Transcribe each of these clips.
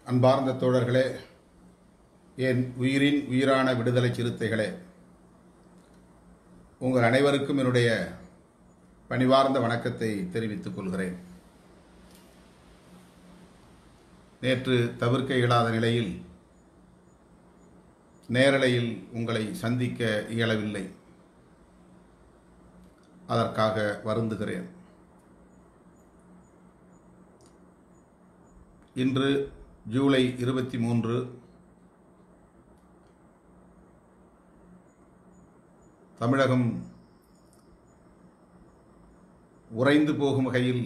அன்பார்ந்த தோழர்களே, என் உயிரின் உயிரான விடுதலை சிறுத்தைகளே, உங்கள் அனைவருக்கும் என்னுடைய பணிவார்ந்த வணக்கத்தை தெரிவித்துக் கொள்கிறேன். நேற்று தவிர்க்க இயலாத நிலையில் நேரலையில் உங்களை சந்திக்க இயலவில்லை. அதற்காக வருந்துகிறேன். இன்று ஜூலை 23 தமிழகம் உறைந்து போகும் வகையில்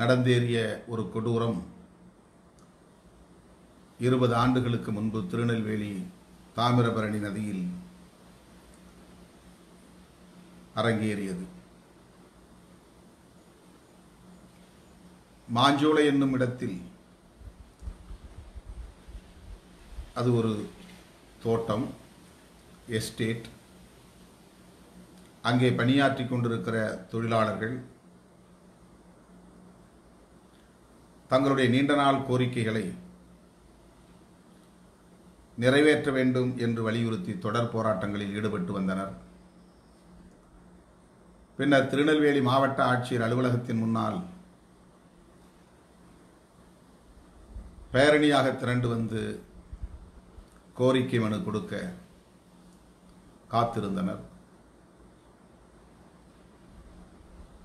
நடந்தேறிய ஒரு கொடூரம் 20 ஆண்டுகளுக்கு முன்பு திருநெல்வேலி தாமிரபரணி நதியில் அரங்கேறியது. மாஞ்சோலை என்னும் இடத்தில் அது ஒரு தோட்டம், எஸ்டேட். அங்கே பணியாற்றிக் கொண்டிருக்கிற தொழிலாளர்கள் தங்களுடைய நீண்ட நாள் கோரிக்கைகளை நிறைவேற்ற வேண்டும் என்று வலியுறுத்தி தொடர் போராட்டங்களில் ஈடுபட்டு வந்தனர். பின்னர் திருநெல்வேலி மாவட்ட ஆட்சியர் அலுவலகத்தின் முன்னால் பேரணியாக திரண்டு வந்து கோரிக்கை மனு கொடுக்க காத்திருந்தனர்.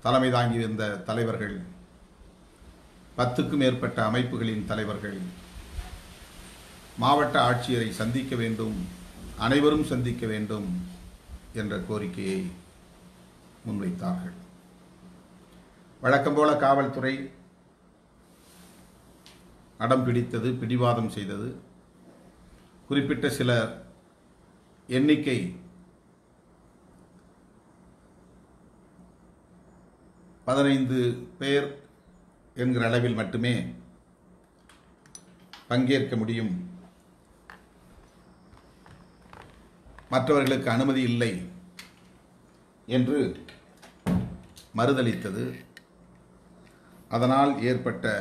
தலைமை தாங்கி வந்த தலைவர்கள், 10க்கும் மேற்பட்ட அமைப்புகளின் தலைவர்கள் மாவட்ட ஆட்சியரை சந்திக்க வேண்டும், அனைவரும் சந்திக்க வேண்டும் என்ற கோரிக்கையை முன்வைத்தார்கள். வழக்கம் போல காவல்துறை அடம் பிடித்தது, பிடிவாதம் செய்தது. குறிப்பிட்ட சில எண்ணிக்கை பதினைந்து பேர் என்கிற அளவில் மட்டுமே பங்கேற்க முடியும், மற்றவர்களுக்கு அனுமதி இல்லை என்று மறுதளித்தது. அதனால் ஏற்பட்ட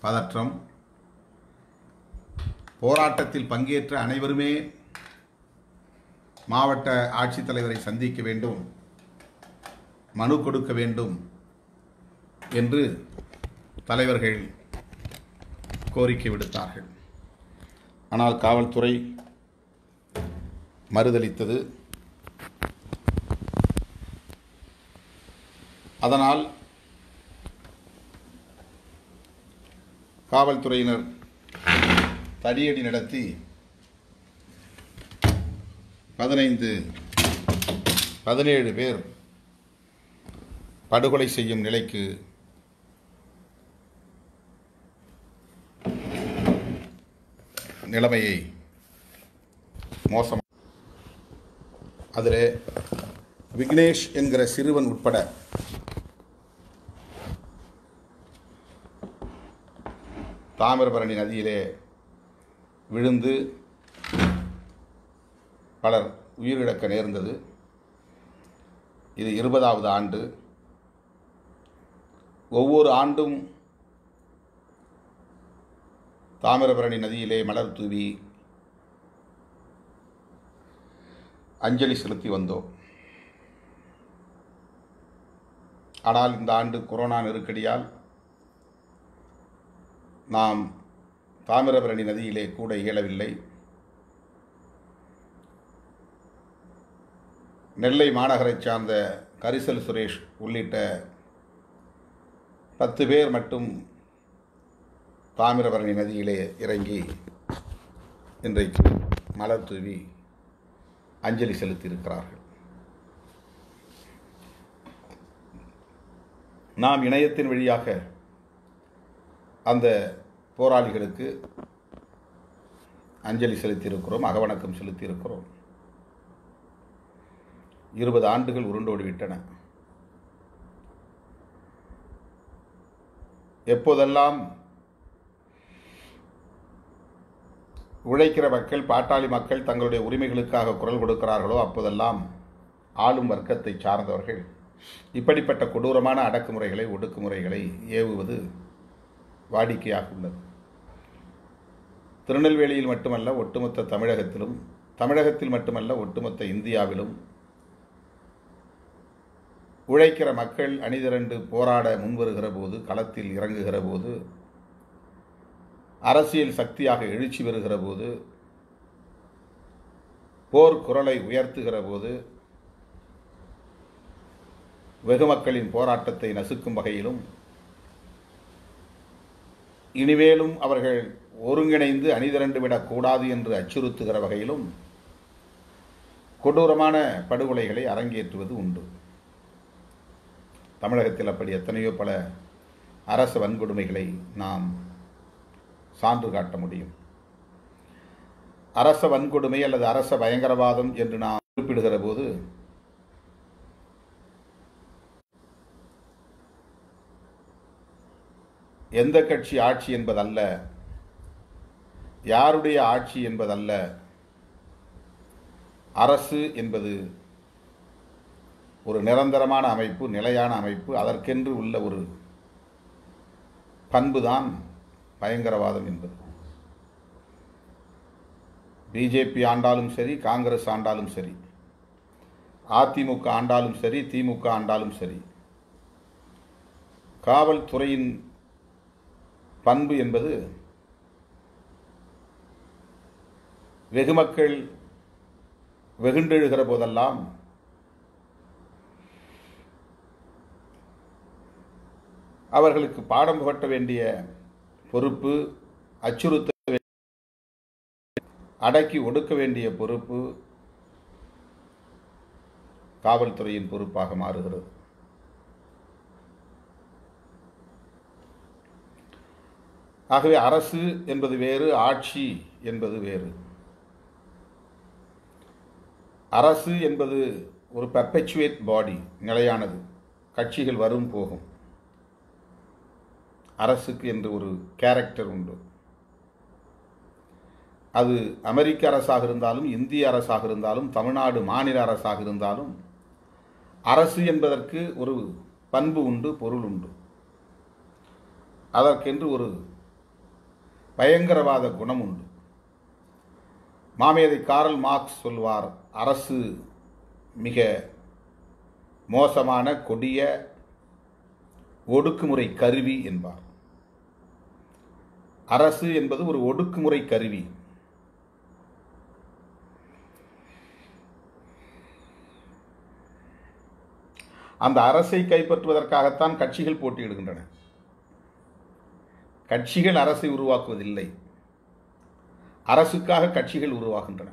பதற்றம், போராட்டத்தில் பங்கேற்ற அனைவருமே மாவட்ட ஆட்சித்தலைவரை சந்திக்க வேண்டும், மனு கொடுக்க வேண்டும் என்று தலைவர்கள் கோரிக்கை விடுத்தார்கள். ஆனால் காவல்துறை மறுதளித்தது. அதனால் காவல்துறையினர் தடியடி நடத்தி 17 பேர் படுகொலை செய்யும் நிலைக்கு நிலைமையை மோசம். அதில் விக்னேஷ் என்கிற சிறுவன் உட்பட தாமிரபரணி நதியிலே விழுந்து பலர் உயிரிழக்க நேர்ந்தது. இது 20வது ஆண்டு. ஒவ்வொரு ஆண்டும் தாமிரபரணி நதியிலே மலர் தூவி அஞ்சலி செலுத்தி வந்தோம். ஆனால் இந்த ஆண்டு கொரோனா நெருக்கடியால் நாம் தாமிரபரணி நதியிலே கூட இயலவில்லை. நெல்லை மாநகரைச் சார்ந்த கரிசல் சுரேஷ் உள்ளிட்ட 10 பேர் மட்டும் தாமிரபரணி நதியிலே இறங்கி இன்றைக்கு மலர் தூவி அஞ்சலி செலுத்தியிருக்கிறார்கள். நாம் இணையத்தின் வழியாக அந்த போராளிகளுக்கு அஞ்சலி செலுத்தியிருக்கிறோம், அகவணக்கம் செலுத்தியிருக்கிறோம். 20 ஆண்டுகள் உருண்டோடிவிட்டன. எப்போதெல்லாம் உழைக்கிற மக்கள், பாட்டாளி மக்கள் தங்களுடைய உரிமைகளுக்காக குரல் கொடுக்கிறார்களோ அப்போதெல்லாம் ஆளும் வர்க்கத்தை சார்ந்தவர்கள் இப்படிப்பட்ட கொடூரமான அடக்குமுறைகளை, ஒடுக்குமுறைகளை ஏவுவது வாடிக்கையாக உள்ளது. திருநெல்வேலியில் மட்டுமல்ல, ஒட்டுமொத்த தமிழகத்திலும், தமிழகத்தில் மட்டுமல்ல ஒட்டுமொத்த இந்தியாவிலும் உழைக்கிற மக்கள் அணிதிரண்டு போராட முன்வருகிற போது, களத்தில் இறங்குகிற போது, அரசியல் சக்தியாக எழுச்சி வருகிற போது, போர் குரலை உயர்த்துகிற போது, வெகு மக்களின் போராட்டத்தை நசுக்கும் வகையிலும், இனிமேலும் அவர்கள் ஒருங்கிணைந்து அணிதிரண்டு விடக்கூடாது என்று அச்சுறுத்துகிற வகையிலும் கொடூரமான படுகொலைகளை அரங்கேற்றுவது உண்டு. தமிழகத்தில் அப்படி எத்தனையோ பல அரச வன்கொடுமைகளை நாம் சான்று காட்ட முடியும். அரச வன்கொடுமை அல்லது அரச பயங்கரவாதம் என்று நாம் குறிப்பிடுகிற போது எந்த கட்சி ஆட்சி என்பதல்ல, யாருடைய ஆட்சி என்பதல்ல, அரசு என்பது ஒரு நிரந்தரமான அமைப்பு, நிலையான அமைப்பு. அதற்கென்று உள்ள ஒரு பண்புதான் பயங்கரவாதம் என்பது. பிஜேபி ஆண்டாலும் சரி, காங்கிரஸ் ஆண்டாலும் சரி, அதிமுக ஆண்டாலும் சரி, திமுக ஆண்டாலும் சரி, காவல்துறையின் பண்பு என்பது வெகுமக்கள் வெகுண்டெழுகிற போதெல்லாம் அவர்களுக்கு பாடம் புகட்ட வேண்டிய பொறுப்பு, அச்சுறுத்த அடக்கி ஒடுக்க வேண்டிய பொறுப்பு காவல்துறையின் பொறுப்பாக மாறுகிறது. ஆகவே அரசு என்பது வேறு, ஆட்சி என்பது வேறு. அரசு என்பது ஒரு பெர்பெச்சுவேட் பாடி, நிலையானது. கட்சிகள் வரும் போகும். அரசுக்கு என்று ஒரு கேரக்டர் உண்டு. அது அமெரிக்க அரசாக இருந்தாலும், இந்திய அரசாக இருந்தாலும், தமிழ்நாடு மாநில அரசாக இருந்தாலும், அரசு என்பதற்கு ஒரு பண்பு உண்டு, பொருள் உண்டு. அதற்கென்று ஒரு பயங்கரவாத குணம் உண்டு. மாமேதை காரல் மார்க்ஸ் சொல்வார், அரசு மிக மோசமான கொடிய ஒடுக்குமுறை கருவி என்பார். அரசு என்பது ஒரு ஒடுக்குமுறை கருவி. அந்த அரசை கைப்பற்றுவதற்காகத்தான் கட்சிகள் போட்டியிடுகின்றன. கட்சிகள் அரசை உருவாக்குவதில்லை, அரசுக்காக கட்சிகள் உருவாகின்றன.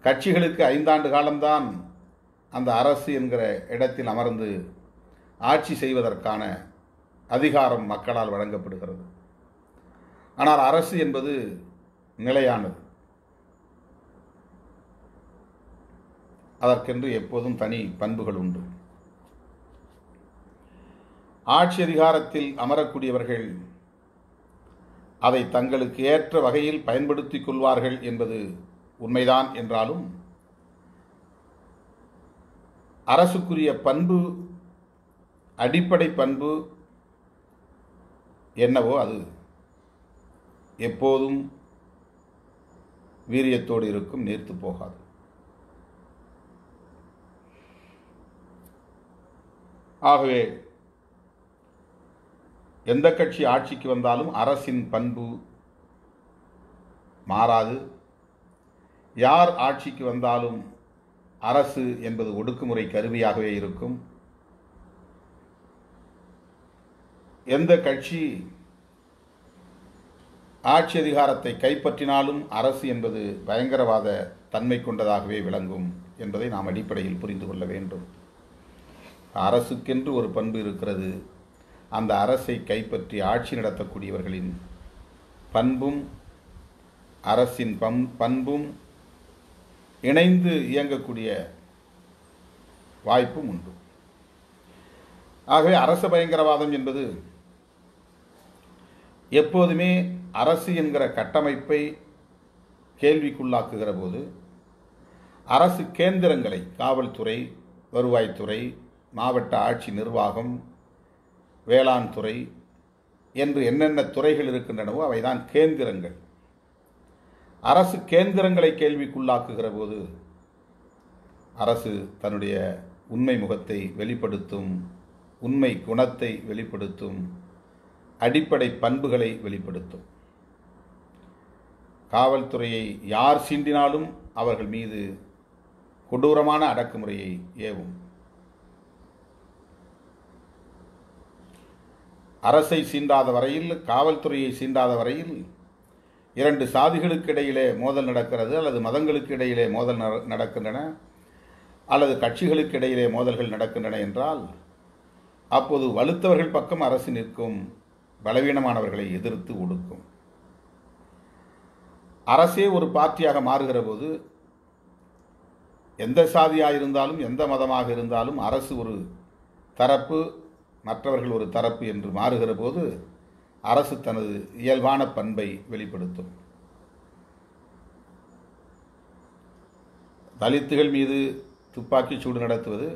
கட்சிகளுக்கு 5 ஆண்டு காலம்தான் அந்த அரசு என்கிற இடத்தில் அமர்ந்து ஆட்சி செய்வதற்கான அதிகாரம் மக்களால் வழங்கப்படுகிறது. ஆனால் அரசு என்பது நிலையானது. அதற்கென்று எப்போதும் தனி பண்புகள் உண்டு. ஆட்சி அதிகாரத்தில் அமரக்கூடியவர்கள் அதை தங்களுக்கு ஏற்ற வகையில் பயன்படுத்திக் கொள்வார்கள் என்பது உண்மைதான் என்றாலும், அரசுக்குரிய பண்பு, அடிப்படை பண்பு என்னவோ அது எப்போதும் வீரியத்தோடு இருக்கும், நீர்த்து போகாது. ஆகவே எந்த கட்சி ஆட்சிக்கு வந்தாலும் அரசின் பண்பு மாறாது. யார் ஆட்சிக்கு வந்தாலும் அரசு என்பது ஒடுக்குமுறை கருவியாகவே இருக்கும். எந்த கட்சி ஆட்சி அதிகாரத்தை கைப்பற்றினாலும் அரசு என்பது பயங்கரவாத தன்மை கொண்டதாகவே விளங்கும் என்பதை நாம் அடிப்படையில் புரிந்து கொள்ள வேண்டும். அரசுக்கென்று ஒரு பண்பு இருக்கிறது. அந்த அரசை கைப்பற்றி ஆட்சி நடத்தக்கூடியவர்களின் பண்பும் அரசின் பண்பும் இணைந்து இயங்கக்கூடிய வாய்ப்பும் உண்டு. ஆகவே அரச பயங்கரவாதம் என்பது எப்போதுமே அரசு என்கிற கட்டமைப்பை கேள்விக்குள்ளாக்குகிற போது, அரசு கேந்திரங்களை, காவல்துறை, வருவாய்த்துறை, மாவட்ட ஆட்சி நிர்வாகம், வேளாண் துறை, என்று என்னென்ன துறைகள் இருக்கின்றனவோ அவைதான் கேந்திரங்கள். அரசு கேந்திரங்களை கேள்விக்குள்ளாக்குகிற போது அரசு தன்னுடைய உண்மை முகத்தை வெளிப்படுத்தும், உண்மை குணத்தை வெளிப்படுத்தும், அடிப்படை பண்புகளை வெளிப்படுத்தும். காவல்துறையை யார் சீண்டினாலும் அவர்கள் மீது கொடூரமான அடக்குமுறையை ஏவும். அரசை சீண்டாத வரையில், காவல்துறையை சீண்டாத வரையில் இரண்டு சாதிகளுக்கு இடையிலே மோதல் நடக்கிறது, அல்லது மதங்களுக்கு இடையிலே மோதல் நடக்கின்றன, அல்லது கட்சிகளுக்கு இடையிலே மோதல்கள் நடக்கின்றன என்றால் அப்போது வலுத்தவர்கள் பக்கம் அரசு நிற்கும், பலவீனமானவர்களை எதிர்த்து ஒடுக்கும். அரசே ஒரு பார்ட்டியாக மாறுகிற போது, எந்த சாதியாக இருந்தாலும் எந்த மதமாக இருந்தாலும் அரசு ஒரு தரப்பு, மற்றவர்கள் ஒரு தரப்பு என்று மாறுகிற போது அரசு தனது இயல்பான பண்பை வெளிப்படுத்தும். தலித்துகள் மீது துப்பாக்கிச் சூடு நடத்துவது,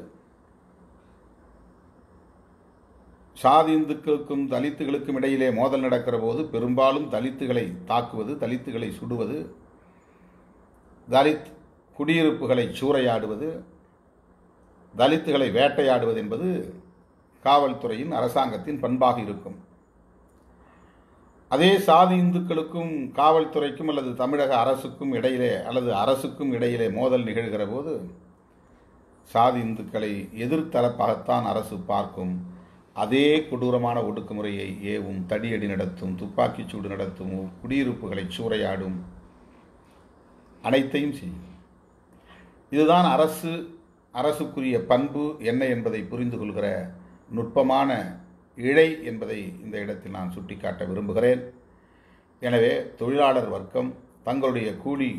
சாதி இந்துக்களுக்கும் தலித்துகளுக்கும் இடையிலே மோதல் நடக்கிற போது பெரும்பாலும் தலித்துகளை தாக்குவது, தலித்துகளை சுடுவது, தலித் குடியிருப்புகளை சூறையாடுவது, தலித்துகளை வேட்டையாடுவது என்பது காவல்துறையின், அரசாங்கத்தின் பண்பாக இருக்கும். அதே சாதி இந்துக்களுக்கும் காவல்துறைக்கும் அல்லது தமிழக அரசுக்கும் இடையிலே அல்லது அரசுக்கும் இடையிலே மோதல் நிகழ்கிற போது சாதி இந்துக்களை எதிர்த்தரப்பாகத்தான் அரசு பார்க்கும். அதே கொடூரமான ஒடுக்குமுறையை ஏவும், தடியடி நடத்தும், துப்பாக்கிச் சூடு நடத்தும், குடியிருப்புகளை சூறையாடும், அனைத்தையும் செய்யும். இதுதான் அரசுக்குரிய பண்பு என்ன என்பதை புரிந்து கொள்கிற நுட்பமான இழை என்பதை இந்த இடத்தில் நான் சுட்டிக்காட்ட விரும்புகிறேன். எனவே தொழிலாளர் வர்க்கம் தங்களுடைய கூலி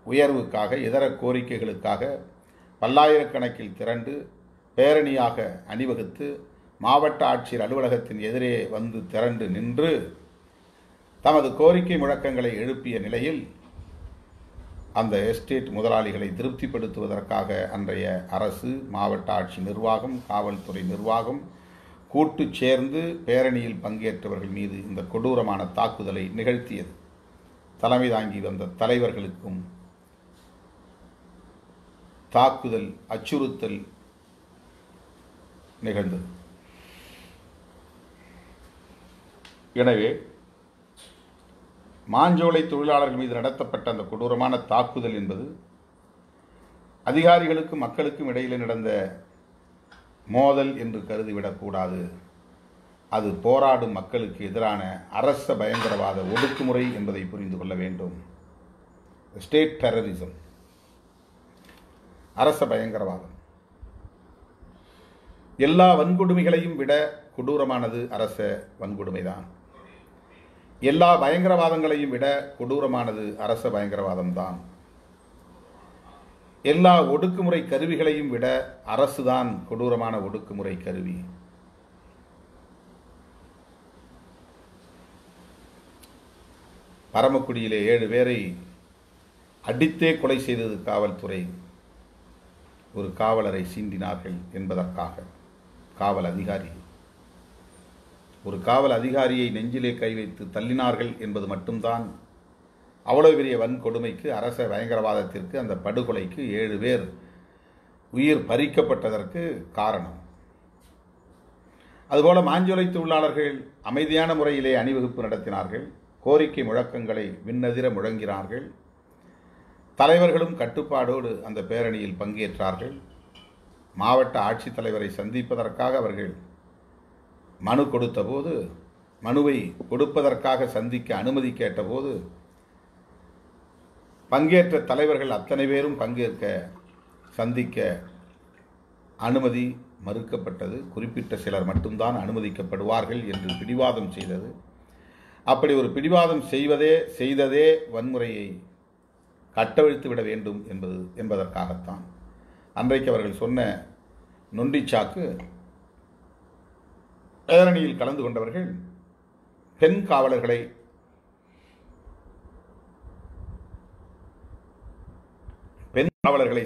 உயர்வுக்காக, இதர கோரிக்கைகளுக்காக பல்லாயிரக்கணக்கில் திரண்டு பேரணியாக அணிவகுத்து மாவட்ட ஆட்சியர் அலுவலகத்தின் எதிரே வந்து திரண்டு நின்று தமது கோரிக்கை முழக்கங்களை எழுப்பிய நிலையில் அந்த எஸ்டேட் முதலாளிகளை திருப்திப்படுத்துவதற்காக அன்றைய அரசு, மாவட்ட ஆட்சி நிர்வாகம், காவல்துறை நிர்வாகம் கூட்டு சேர்ந்து பேரணியில் பங்கேற்றவர்கள் மீது இந்த கொடூரமான தாக்குதலை நிகழ்த்தியது. தலைமை தாங்கி வந்த தலைவர்களுக்கும் தாக்குதல், அச்சுறுத்தல் நிகழ்ந்தது. எனவே மாஞ்சோலை தொழிலாளர்கள் மீது நடத்தப்பட்ட அந்த கொடூரமான தாக்குதல் என்பது அதிகாரிகளுக்கும் மக்களுக்கும் இடையிலே நடந்த மோதல் என்று கருதிவிடக்கூடாது. அது போராடும் மக்களுக்கு எதிரான அரச பயங்கரவாத ஒடுக்குமுறை என்பதை புரிந்து கொள்ள வேண்டும். ஸ்டேட் டெரரிசம், அரச பயங்கரவாதம். எல்லா வன்கொடுமைகளையும் விட கொடூரமானது அரச வன்கொடுமைதான். எல்லா பயங்கரவாதங்களையும் விட கொடூரமானது அரச பயங்கரவாதம் தான். எல்லா ஒடுக்குமுறை கருவிகளையும் விட அரசுதான் கொடூரமான ஒடுக்குமுறை கருவி. பரமக்குடியிலே 7 பேரை அடித்தே கொலை செய்தது காவல்துறை. ஒரு காவலரை சீண்டினார்கள் என்பதற்காக. காவல் அதிகாரி, ஒரு காவல் அதிகாரியை நெஞ்சிலே கை வைத்து தள்ளினார்கள் என்பது மட்டும்தான் அவ்வளவு பெரிய வன்கொடுமைக்கு, அரச பயங்கரவாதத்திற்கு, அந்த படுகொலைக்கு 7 பேர் உயிர் பறிக்கப்பட்டதற்கு காரணம். அதுபோல மாஞ்சோலை தொழிலாளர்கள் அமைதியான முறையிலே அணிவகுப்பு நடத்தினார்கள். கோரிக்கை முழக்கங்களை விண்ணதிர முழங்கினார்கள். தலைவர்களும் கட்டுப்பாடோடு அந்த பேரணியில் பங்கேற்றார்கள். மாவட்ட ஆட்சித்தலைவரை சந்திப்பதற்காக அவர்கள் மனு கொடுத்தபோது, மனுவை கொடுப்பதற்காக சந்திக்க அனுமதி கேட்டபோது பங்கேற்ற தலைவர்கள் அத்தனை பேரும் பங்கேற்க, சந்திக்க அனுமதி மறுக்கப்பட்டது. குறிப்பிட்ட சிலர் மட்டும்தான் அனுமதிக்கப்படுவார்கள் என்று பிடிவாதம் செய்தது. அப்படி ஒரு பிடிவாதம் செய்ததே வன்முறையை கட்டவிழ்த்து விட வேண்டும் என்பதற்காகத்தான். அன்றைக்கு அவர்கள் சொன்ன நொண்டிச்சாக்கு, பேரணியில் கலந்து கொண்டவர்கள் பெண் காவலர்களை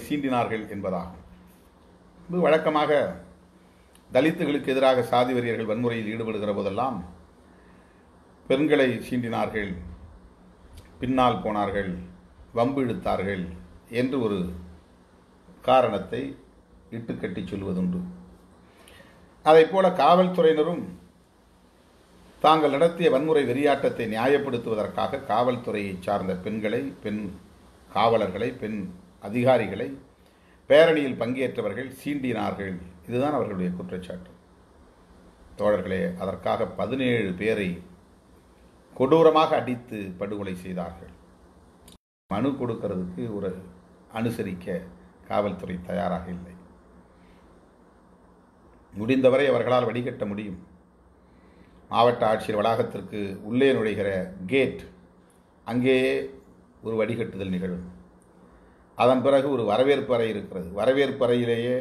சீண்டினார்கள் என்பதாகும். இது வழக்கமாக தலித்துகளுக்கு எதிராக சாதி வெறியர்கள் வன்முறையில் ஈடுபடுகிற போதெல்லாம் பெண்களை சீண்டினார்கள், பின்னால் போனார்கள், வம்பு இழுத்தார்கள் என்று ஒரு காரணத்தை இட்டுக்கட்டி சொல்வதுண்டு. அதைப்போல காவல்துறையினரும் தாங்கள் நடத்திய வன்முறை வெறியாட்டத்தை நியாயப்படுத்துவதற்காக காவல்துறையை சார்ந்த பெண்களை, பெண் காவலர்களை, பெண் அதிகாரிகளை, பேரணியில் பங்கேற்றவர்கள் சீண்டினார்கள். இதுதான் அவர்களுடைய குற்றச்சாட்டு. தோழர்களே, அதற்காக 17 பேரை கொடூரமாக அடித்து படுகொலை செய்தார்கள். மனு கொடுக்கிறதுக்கு ஒரு அனுசரிக்க காவல்துறை தயாராக இல்லை. முடிந்தவரை அவர்களால் வடிகட்ட முடியும். மாவட்ட ஆட்சியர் வளாகத்திற்கு உள்ளே நுழைகிற கேட், அங்கேயே ஒரு வடிகட்டுதல் நிகழும். அதன் பிறகு ஒரு வரவேற்பு அறை இருக்கிறது. வரவேற்பு அறையிலேயே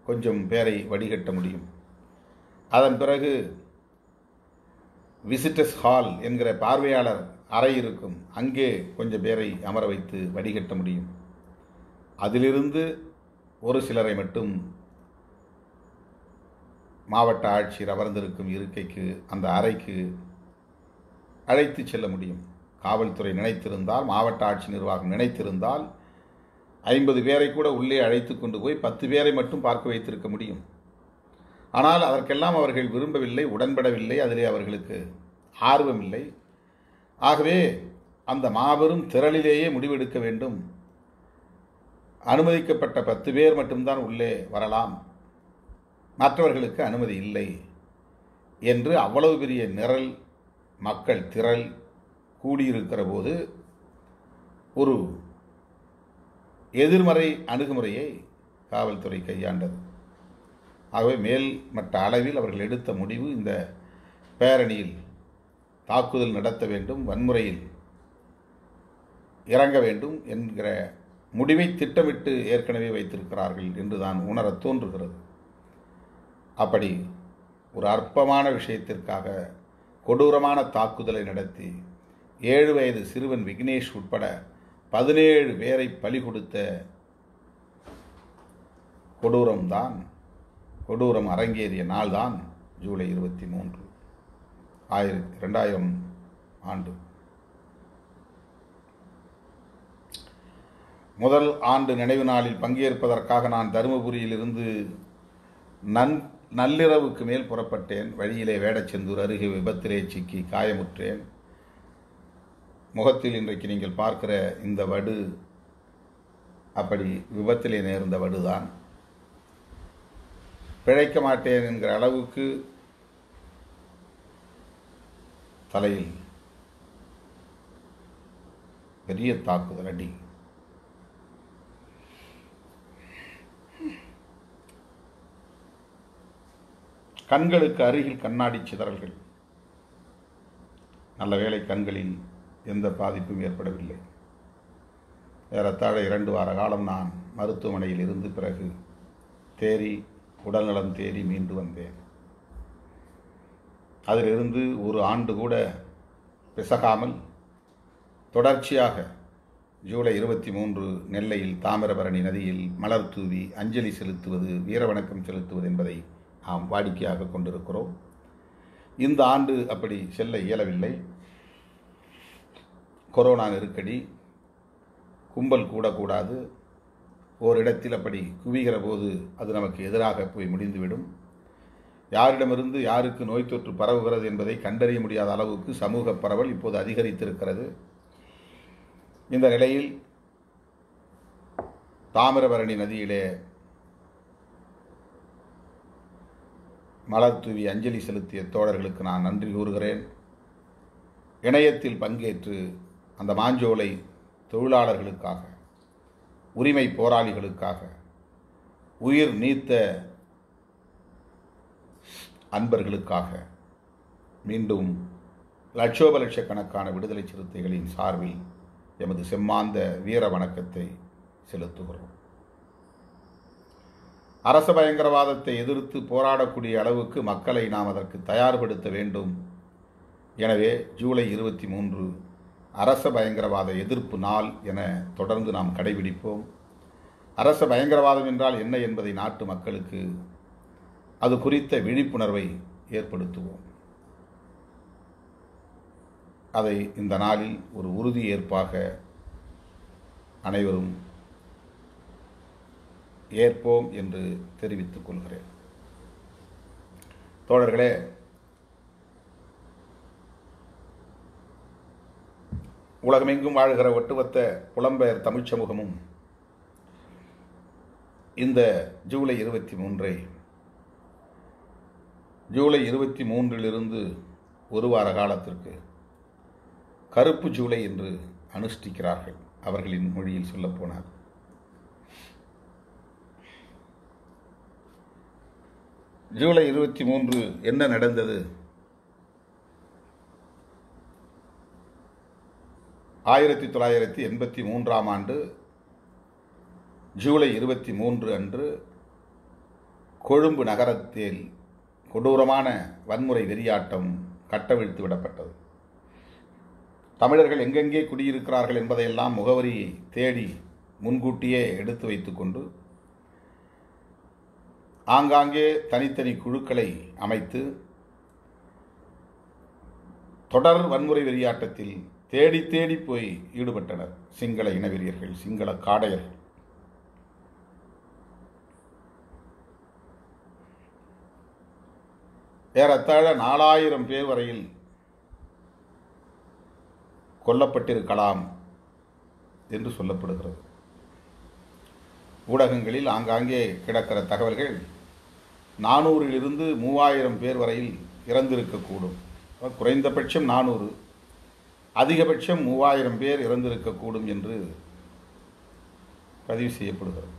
கொஞ்சம் பேரை வடிகட்ட முடியும். அதன் பிறகு விசிட்டர்ஸ் ஹால் என்கிற பார்வையாளர் அறை இருக்கும். அங்கே கொஞ்சம் பேரை அமர வைத்து வடிகட்ட முடியும். அதிலிருந்து ஒரு சிலரை மட்டும் மாவட்ட ஆட்சியர் அமர்ந்திருக்கும் இருக்கைக்கு, அந்த அறைக்கு அழைத்து செல்ல முடியும். காவல்துறை நினைத்திருந்தால், மாவட்ட ஆட்சி நிர்வாகம் நினைத்திருந்தால் 50 பேரை கூட உள்ளே அழைத்து கொண்டு போய் 10 பேரை மட்டும் பார்க்க வைத்திருக்க முடியும். ஆனால் அதற்கெல்லாம் அவர்கள் விரும்பவில்லை, உடன்படவில்லை, அதிலே அவர்களுக்கு ஆர்வமில்லை. ஆகவே அந்த மாபெரும் திரளிலேயே முடிவெடுக்க வேண்டும். அனுமதிக்கப்பட்ட 10 பேர் மட்டும்தான் உள்ளே வரலாம், மற்றவர்களுக்கு அனுமதி இல்லை என்று அவ்வளவு பெரிய நிரல், மக்கள் திரள் கூடியிருக்கிற போது ஒரு எதிர்மறை அணுகுமுறையை காவல்துறை கையாண்டது. ஆகவே மேல்மட்ட அளவில் அவர்கள் எடுத்த முடிவு, இந்த பேரணியில் தாக்குதல் நடத்த வேண்டும், வன்முறையில் இறங்க வேண்டும் என்கிற முடிவை திட்டமிட்டு ஏற்கனவே வைத்திருக்கிறார்கள் என்று தான் உணரத் தோன்றுகிறது. அப்படி ஒரு அற்பமான விஷயத்திற்காக கொடூரமான தாக்குதலை நடத்தி 7 வயது சிறுவன் விக்னேஷ் உட்பட 17 பேரை பலி கொடுத்த கொடூரம் அரங்கேறிய நாள்தான் ஜூலை 23, 2000 ஆண்டு. முதல் ஆண்டு நினைவு நாளில் பங்கேற்பதற்காக நான் தருமபுரியிலிருந்து நள்ளிரவுக்கு மேல் புறப்பட்டேன். வழியிலே வேடச்செந்தூர் அருகே விபத்திலே சிக்கி காயமுற்றேன். முகத்தில் இன்றைக்கு நீங்கள் பார்க்கிற இந்த வடு அப்படி விபத்திலே நேர்ந்த வடுதான். பிழைக்க மாட்டேன் என்கிற அளவுக்கு தலையில் பெரிய தாக்குதல் அடி. கண்களுக்கு அருகில் கண்ணாடி சிதறல்கள். நல்ல வேளை கண்களில் எந்த பாதிப்பும் ஏற்படவில்லை. ஏறத்தாழ 2 வார காலம் நான் மருத்துவமனையில் இருந்து பிறகு உடல்நலம் தேறி மீண்டு வந்தேன். அதிலிருந்து ஒரு ஆண்டு கூட பிசகாமல் தொடர்ச்சியாக ஜூலை 23 நெல்லையில் தாமிரபரணி நதியில் மலர் தூவி அஞ்சலி செலுத்துவது, வீரவணக்கம் செலுத்துவது என்பதை நாம் வாடிக்கையாக கொண்டிருக்கிறோம். இந்த ஆண்டு அப்படி செல்ல இயலவில்லை. கொரோனா நெருக்கடி, கும்பல் கூடக்கூடாது. ஓரிடத்தில் அப்படி குவிகிற போது அது நமக்கு எதிராக போய் முடிந்துவிடும். யாரிடமிருந்து யாருக்கு நோய் தொற்று பரவுகிறது என்பதை கண்டறிய முடியாத அளவுக்கு சமூக பரவல் இப்போது அதிகரித்திருக்கிறது. இந்த நிலையில் தாமிரபரணி நதியிலே மலர் தூவி அஞ்சலி செலுத்திய தோழர்களுக்கு நான் நன்றி கூறுகிறேன். இணையத்தில் பங்கேற்று அந்த மாஞ்சோலை தொழிலாளர்களுக்காக, உரிமை போராளிகளுக்காக உயிர் நீத்த அன்பர்களுக்காக மீண்டும் லட்சோபலட்சக்கணக்கான விடுதலை சிறுத்தைகளின் சார்பில் எமது செம்மாந்த வீர வணக்கத்தை செலுத்துகிறோம். அரச பயங்கரவாதத்தை எதிர்த்து போராடக்கூடிய அளவுக்கு மக்களை நாம் அதற்கு தயார்படுத்த வேண்டும். எனவே ஜூலை 23 அரச பயங்கரவாத எதிர்ப்பு நாள் என தொடர்ந்து நாம் கடைபிடிப்போம். அரச பயங்கரவாதம் என்றால் என்ன என்பதை நாட்டு மக்களுக்கு அது குறித்த விழிப்புணர்வை ஏற்படுத்துவோம். அதை இந்த நாளில் ஒரு உறுதி ஏற்பாக அனைவரும் ஏற்போம் என்று தெரிவித்துக் கொள்கிறேன். தோழர்களே, உலகமெங்கும் வாழ்கிற ஒட்டுமொத்த புலம்பெயர் தமிழ்ச் சமூகமும் இந்த ஜூலை 23 ஜூலை 23 ஒரு வார காலத்திற்கு கருப்பு ஜூலை என்று அனுஷ்டிக்கிறார்கள். அவர்களின் மொழியில் சொல்லப்போனார். ஜூலை 23 என்ன நடந்தது? 1983 ஆண்டு ஜூலை 23 அன்று கொழும்பு நகரத்தில் கொடூரமான வன்முறை வெறியாட்டம் கட்டவிழ்த்து விடப்பட்டது. தமிழர்கள் எங்கெங்கே குடியிருக்கிறார்கள் என்பதையெல்லாம் முகவரி தேடி முன்கூட்டியே எடுத்து வைத்துக்கொண்டு ஆங்காங்கே தனித்தனி குழுக்களை அமைத்து தொடர் வன்முறை வெறியாட்டத்தில் தேடி தேடி போய் ஈடுபட்டனர் சிங்கள இனவெறியர்கள், சிங்கள காடையர்கள். ஏறத்தாழ 4000 பேர் வரையில் கொல்லப்பட்டிருக்கலாம் என்று சொல்லப்படுகிறது. ஊடகங்களில் ஆங்காங்கே கிடக்கிற தகவல்கள் 400 3000 பேர் வரையில் இறந்திருக்கக்கூடும். குறைந்தபட்சம் 400, அதிகபட்சம் 3000 பேர் இறந்திருக்கக்கூடும் என்று பதிவு செய்யப்படுகிறது.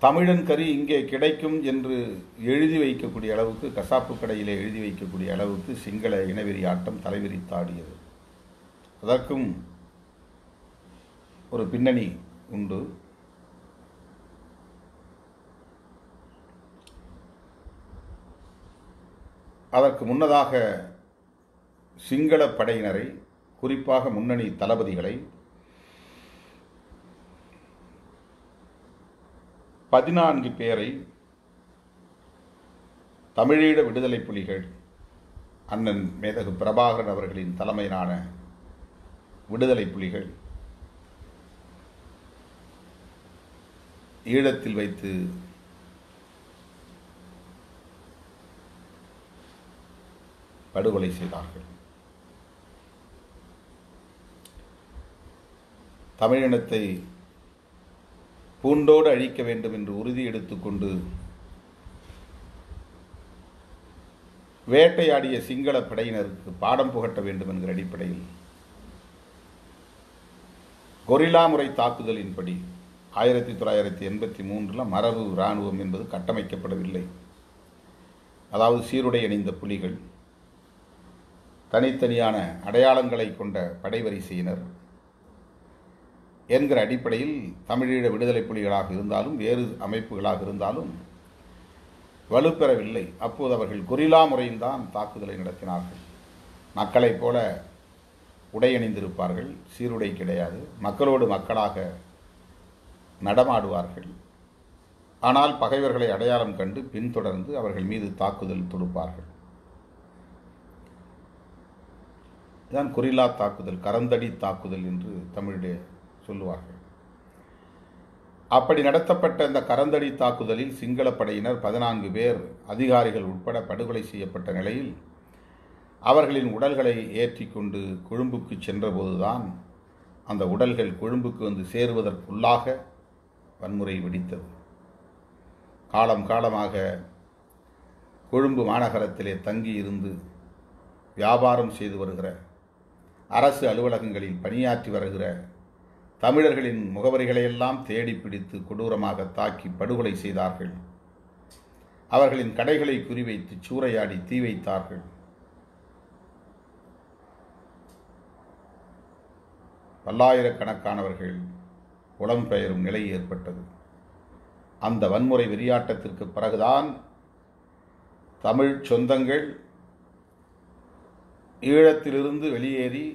தமிழன் கறி இங்கே கிடைக்கும் என்று எழுதி வைக்கக்கூடிய அளவுக்கு, கசாப்பு கடையிலே எழுதி வைக்கக்கூடிய அளவுக்கு சிங்கள இனவெறி ஆட்டம் தலைவிரித்தாடியது. அதற்கும் ஒரு பின்னணி உண்டு. அதற்கு முன்னதாக சிங்கள படையினரை, குறிப்பாக முன்னணி தளபதிகளை 14 பேரை தமிழீழ விடுதலை புலிகள், அண்ணன் மேதகு பிரபாகரன் அவர்களின் தலைமையிலான விடுதலை புலிகள் ஈழத்தில் வைத்து படுகொலை செய்தார்கள். தமிழினத்தை பூண்டோடு அழிக்க வேண்டும் என்று உறுதி எடுத்துக்கொண்டு வேட்டையாடிய சிங்கள படையினருக்கு பாடம் புகட்ட வேண்டும் என்கிற அடிப்படையில் கொரில்லா முறை தாக்குதலின்படி 1983 மரபு இராணுவம் என்பது கட்டமைக்கப்படவில்லை. அதாவது சீருடை அணிந்த புலிகள், தனித்தனியான அடையாளங்களை கொண்ட படைவரிசையினர் என்கிற அடிப்படையில் தமிழீழ விடுதலை புலிகளாக இருந்தாலும் வேறு அமைப்புகளாக இருந்தாலும் வலுப்பெறவில்லை. அப்போது அவர்கள் கொரில்லா முறையில்தான் தாக்குதலை நடத்தினார்கள். மக்களைப் போல உடை அணிந்திருப்பார்கள், சீருடை கிடையாது, மக்களோடு மக்களாக நடமாடுவார்கள். ஆனால் பகைவர்களை அடையாளம் கண்டு பின்தொடர்ந்து அவர்கள் மீது தாக்குதல் தொடுப்பார்கள். இதுதான் கொரில்லா தாக்குதல், கரந்தடி தாக்குதல் என்று தமிழிலே சொல்லுவார்கள். அப்படி நடத்தப்பட்ட இந்த கரந்தடி தாக்குதலில் சிங்கள படையினர் 14 பேர் அதிகாரிகள் உட்பட படுகொலை செய்யப்பட்ட நிலையில் அவர்களின் உடல்களை ஏற்றி கொண்டு கொழும்புக்கு சென்றபோதுதான் அந்த உடல்கள் கொழும்புக்கு வந்து சேருவதற்குள்ளாக வன்முறை வெடித்தது. காலம் காலமாக கொழும்பு மாநகரத்திலே தங்கியிருந்து வியாபாரம் செய்து வருகிற, அரசு அலுவலகங்களில் பணியாற்றி வருகிற தமிழர்களின் முகவரிகளையெல்லாம் தேடி பிடித்து கொடூரமாக தாக்கி படுகொலை செய்தார்கள். அவர்களின் கடைகளை குறிவைத்து சூறையாடி தீ வைத்தார்கள். பல்லாயிரக்கணக்கானவர்கள் புலம்பெயரும் நிலை ஏற்பட்டது. அந்த வன்முறை வெறியாட்டத்திற்கு பிறகுதான் தமிழ் சொந்தங்கள் ஈழத்திலிருந்து வெளியேறி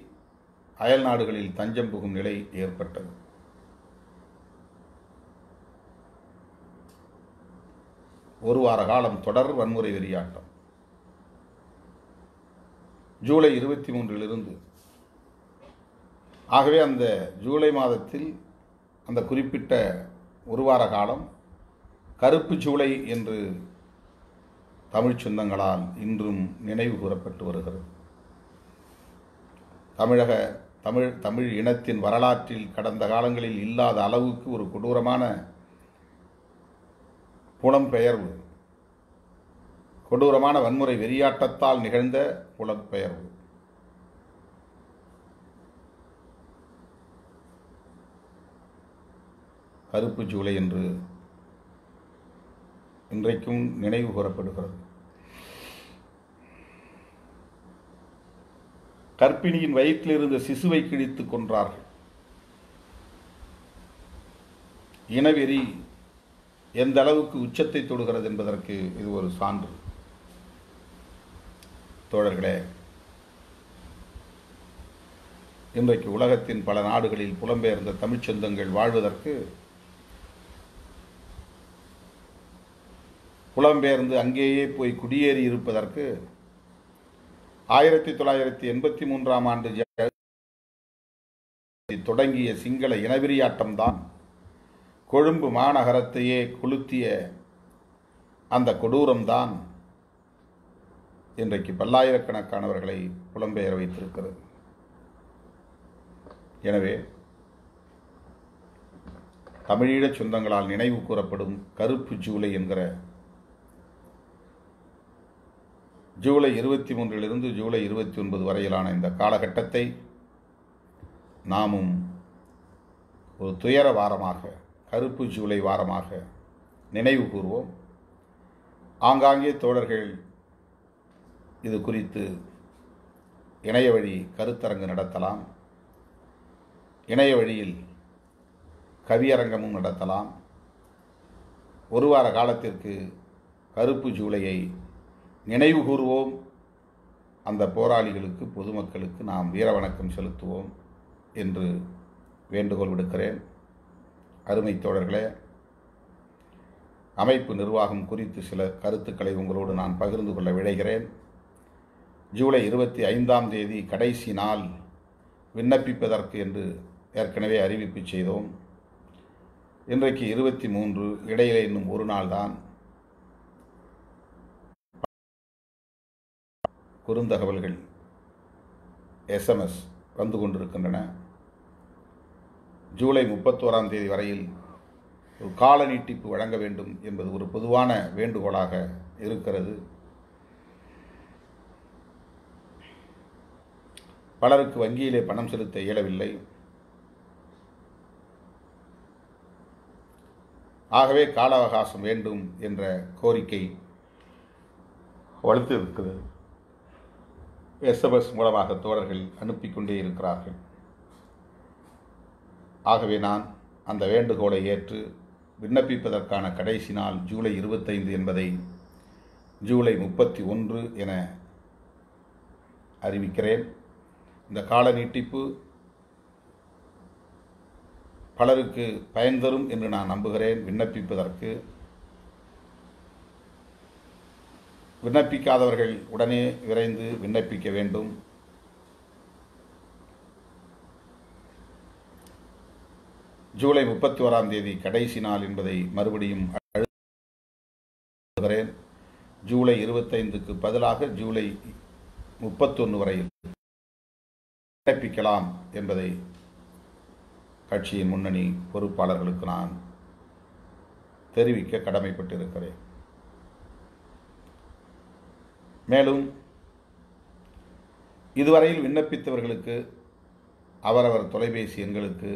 அயல் நாடுகளில் தஞ்சம் புகும் நிலை ஏற்பட்டது. ஒரு வார காலம் தொடர் வன்முறை வெறியாட்டம். ஜூலை 23 ஆகவே அந்த ஜூலை மாதத்தில் அந்த குறிப்பிட்ட ஒரு வார காலம் கருப்பு ஜூலை என்று தமிழ் சொந்தங்களால் இன்றும் நினைவு கூறப்பட்டு வருகிறது. தமிழ் இனத்தின் வரலாற்றில் கடந்த காலங்களில் இல்லாத அளவுக்கு ஒரு கொடூரமான புலம்பெயர்வு, கொடூரமான வன்முறை வெறியாட்டத்தால் நிகழ்ந்த புலம்பெயர்வு. கருப்பு ஜூலை என்று இன்றைக்கும் நினைவு கூறப்படுகிறது. கர்ப்பிணியின் வயிற்றில் இருந்த சிசுவை கிழித்து கொன்றார்கள். இனவெறி எந்த அளவுக்கு உச்சத்தை தொடுகிறது என்பதற்கு இது ஒரு சான்று. தோழர்களே, இன்றைக்கு உலகத்தின் பல நாடுகளில் புலம்பெயர்ந்த தமிழ்ச் சொந்தங்கள் வாழ்வதற்கு, புலம்பெயர்ந்து அங்கேயே போய் குடியேறி இருப்பதற்கு 1983 ஆண்டு தொடங்கிய சிங்கள இனவெறியாட்டம்தான் கொழும்பு மாநகரத்தையே கொளுத்திய அந்த கொடூரம்தான் இன்றைக்கு பல்லாயிரக்கணக்கானவர்களை புலம்பெயர வைத்திருக்கிறது. எனவே தமிழீழ சொந்தங்களால் நினைவு கூறப்படும் கருப்பு ஜூலை என்கிற ஜூலை 23 ஜூலை 29 வரையிலான இந்த காலகட்டத்தை நாமும் ஒரு துயர வாரமாக, கருப்பு ஜூலை வாரமாக நினைவு கூறுவோம். ஆங்காங்கே தோழர்கள் இது குறித்து இணைய வழி கருத்தரங்கு நடத்தலாம், இணைய வழியில் கவியரங்கமும் நடத்தலாம். ஒரு வார காலத்திற்கு கருப்பு ஜூலையை நினைவு கூறுவோம். அந்த போராளிகளுக்கு, பொதுமக்களுக்கு நாம் வீரவணக்கம் செலுத்துவோம் என்று வேண்டுகோள் விடுக்கிறேன். அருமை தோழர்களே, அமைப்பு நிர்வாகம் குறித்து சில கருத்துக்களை உங்களோடு நான் பகிர்ந்து கொள்ள விழைகிறேன். ஜூலை 25 கடைசி நாள் விண்ணப்பிப்பதற்கு என்று ஏற்கனவே அறிவிப்பு செய்தோம். இன்றைக்கு 23, இடையிலே இன்னும் ஒரு நாள் தான். குறுந்தகவல்கள் SMS வந்து கொண்டிருக்கின்றன. ஜூலை 31 வரையில் ஒரு கால நீட்டிப்பு வழங்க வேண்டும் என்பது ஒரு பொதுவான வேண்டுகோளாக இருக்கிறது. பலருக்கு வங்கியிலே பணம் செலுத்த இயலவில்லை. ஆகவே கால அவகாசம் வேண்டும் என்ற கோரிக்கை வலுத்து இருக்கிறது. SMS மூலமாக தோழர்கள் அனுப்பிக்கொண்டே இருக்கிறார்கள். ஆகவே நான் அந்த வேண்டுகோளை ஏற்று விண்ணப்பிப்பதற்கான கடைசி நாள் ஜூலை 25 என்பதை ஜூலை 31 என அறிவிக்கிறேன். இந்த கால நீட்டிப்பு பலருக்கு பயன் தரும் என்று நான் நம்புகிறேன். விண்ணப்பிப்பதற்கு விண்ணப்பிக்காதவர்கள் உடனே விரைந்து விண்ணப்பிக்க வேண்டும். ஜூலை 31 கடைசி நாள் என்பதை மறுபடியும் அழுத்துகிறேன். ஜூலை 25க்கு பதிலாக ஜூலை 31 வரையில் விண்ணப்பிக்கலாம் என்பதை கட்சியின் முன்னணி பொறுப்பாளர்களுக்கு நான் தெரிவிக்க கடமைப்பட்டிருக்கிறேன். மேலும் இதுவரையில் விண்ணப்பித்தவர்களுக்கு அவரவர் தொலைபேசி எண்களுக்கு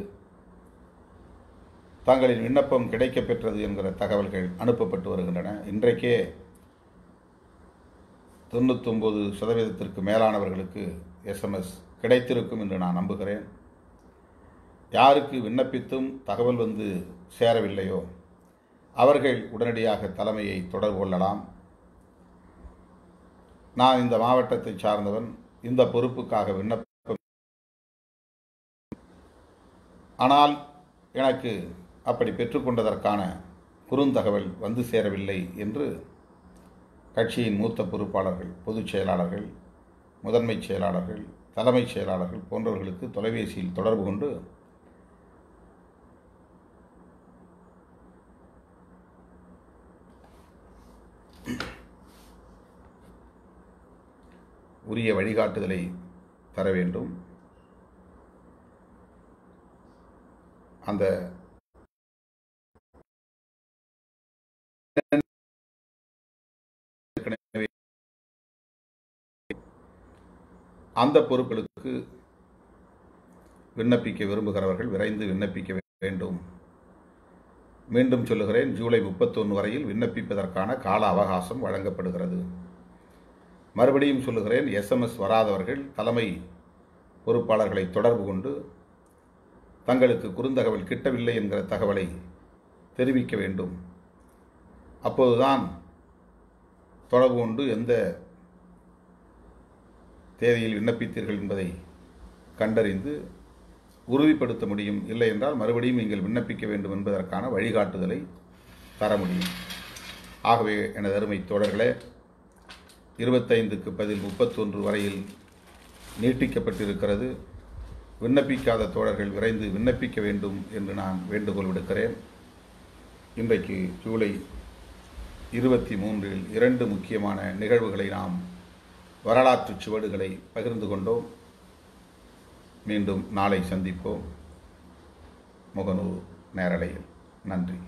தங்களின் விண்ணப்பம் கிடைக்கப்பெற்றது என்கிற தகவல்கள் அனுப்பப்பட்டு வருகின்றன. இன்றைக்கே 99% மேலானவர்களுக்கு SMS கிடைத்திருக்கும் என்று நான் நம்புகிறேன். யாருக்கு விண்ணப்பித்தும் தகவல் வந்து சேரவில்லையோ அவர்கள் உடனடியாக தலைமையை தொடர்பு கொள்ளலாம். நான் இந்த மாவட்டத்தை சார்ந்தவன், இந்த பொறுப்புக்காக விண்ணப்பம், ஆனால் எனக்கு அப்படி பெற்றுக்கொண்டதற்கான குறுந்தகவல் வந்து சேரவில்லை என்று கட்சியின் மூத்த பொறுப்பாளர்கள், பொதுச் செயலாளர்கள் முதன்மைச் செயலாளர்கள், தலைமைச் செயலாளர்கள் போன்றவர்களுக்கு தொலைபேசியில் தொடர்பு கொண்டு உரிய வழிகாட்டுதலை தர வேண்டும். அந்த அந்த பொறுப்புகளுக்கு விண்ணப்பிக்க விரும்புகிறவர்கள் விரைந்து விண்ணப்பிக்க வேண்டும். மீண்டும் சொல்லுகிறேன், ஜூலை 31 வரையில் விண்ணப்பிப்பதற்கான கால அவகாசம் வழங்கப்படுகிறது. மறுபடியும் சொல்லுகிறேன், SMS வராதவர்கள் தலைமை பொறுப்பாளர்களை தொடர்பு கொண்டு தங்களுக்கு குறுந்தகவல் கிட்டவில்லை என்கிற தகவலை தெரிவிக்க வேண்டும். அப்போதுதான் தொடர்பு கொண்டு எந்த தேதியில் விண்ணப்பித்தீர்கள் என்பதை கண்டறிந்து உறுதிப்படுத்த முடியும். இல்லை என்றால் மறுபடியும் நீங்கள் விண்ணப்பிக்க வேண்டும் என்பதற்கான வழிகாட்டுதலை தர முடியும். ஆகவே எனது அருமை தோழர்களே, 25க்கு பதில் 31 வரையில் நீட்டிக்கப்பட்டிருக்கிறது. விண்ணப்பிக்காத தோழர்கள் விரைந்து விண்ணப்பிக்க வேண்டும் என்று நான் வேண்டுகோள் விடுக்கிறேன். இன்றைக்கு ஜூலை 23இல் 2 முக்கியமான நிகழ்வுகளை நாம் வரலாற்று சுவடுகளை பகிர்ந்து கொண்டோம். மீண்டும் நாளை சந்திப்போம் முகநூல் நேரலையில். நன்றி.